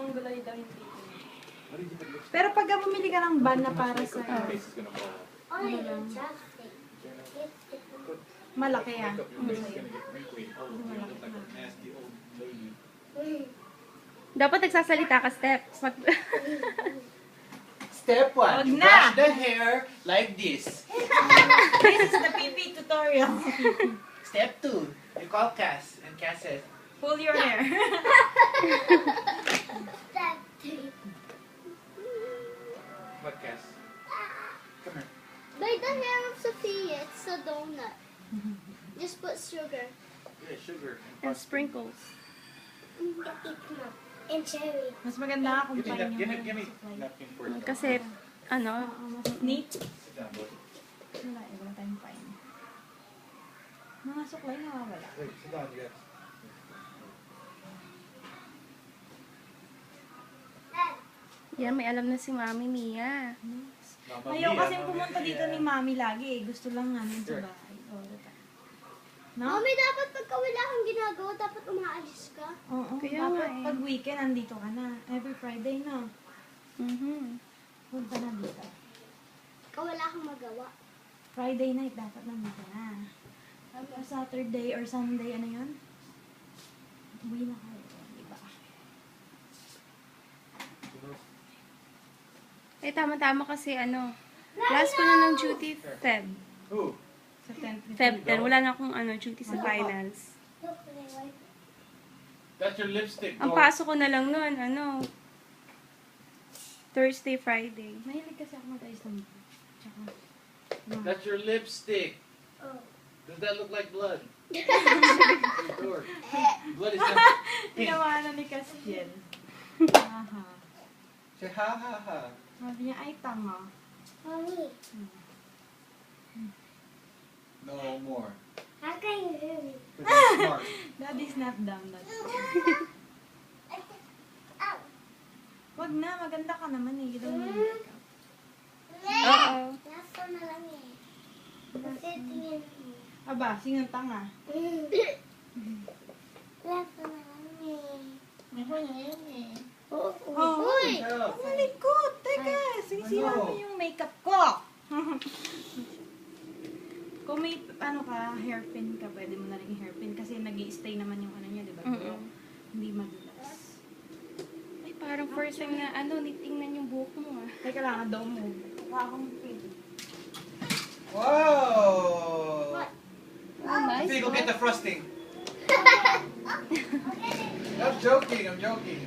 ang gulay daw yung tito. Pero pag bumili ka ng ban na para sa malaki ah. Dapat nagsasalita ka, Step. Step 1, Wag you na. brush the hair like this. This is the PP tutorial. Step 2, you call Cass, and Cass says, Pull your hair. what Cass? Come here. By the hair of Sophia, it's a donut. Just put sugar. Yeah, sugar. And sprinkles. And cherry. Mas maganda kung Give me paano that. yung Give me supply. napkin for it. Kasi, ano, Mas neat. Sit down, boy. Wala, wala tayong fine. Mga suklay nawawala. Wait, sit down, you guys. yan, may alam na si Mami Mia. Mama Ayaw Mia, kasi Mama pumunta dito Mia. ni Mami lagi eh. Gusto lang namin sa bahay. All the time. No? Mommy, dapat pagka wala kang ginagawa, dapat umaalis ka. Oo, Kaya nga dapat eh. pag weekend nandito ka na. Every Friday na. Punta na dito. Pagka wala kang magawa. Friday night dapat nandito na. Saturday or Sunday, ano yun? Uwi na kayo. Diba? Eh, tama-tama kasi, ano, last ko na ng duty, Feb. Who? Sa 10th. Feb 10. Wala na akong, ano, duty sa finance. Look, can I wipe? That's your lipstick. Ang Go. pasok ko na lang nun, ano, Thursday, Friday. Mahilig kasi ako mag-ayos ng buhok. Tsaka, That's your lipstick. Oh. Does that look like blood? Door. Blood is not pink. tinawanan ni Castiel. Aha. Say ha ha ha. Sabi niya, ay tanga. Mommy, No more. how can you hear me? But you're smart. Daddy's not dumb. Daddy. Ow. Wag na, maganda ka naman eh. You don't need makeup. Oo. Last one na lang eh. Kasi tingin mo. Aba, singang tanga. Last one na lang eh. Oh, Uy! Help. ang likod! Teka, sinisiwa mo yung makeup ko! Kung may, ano ka, hairpin ka, pwede mo na rin hairpin kasi nag-i-stay naman yung ano niya, di ba? Hindi madulas. Ay, parang first time na, ano, nitingnan yung buhok mo, ah. Teka lang, daw mo. Mukha akong pin. Whoa! What? Oh, nice. Go get the frosting. I'm joking. I'm joking.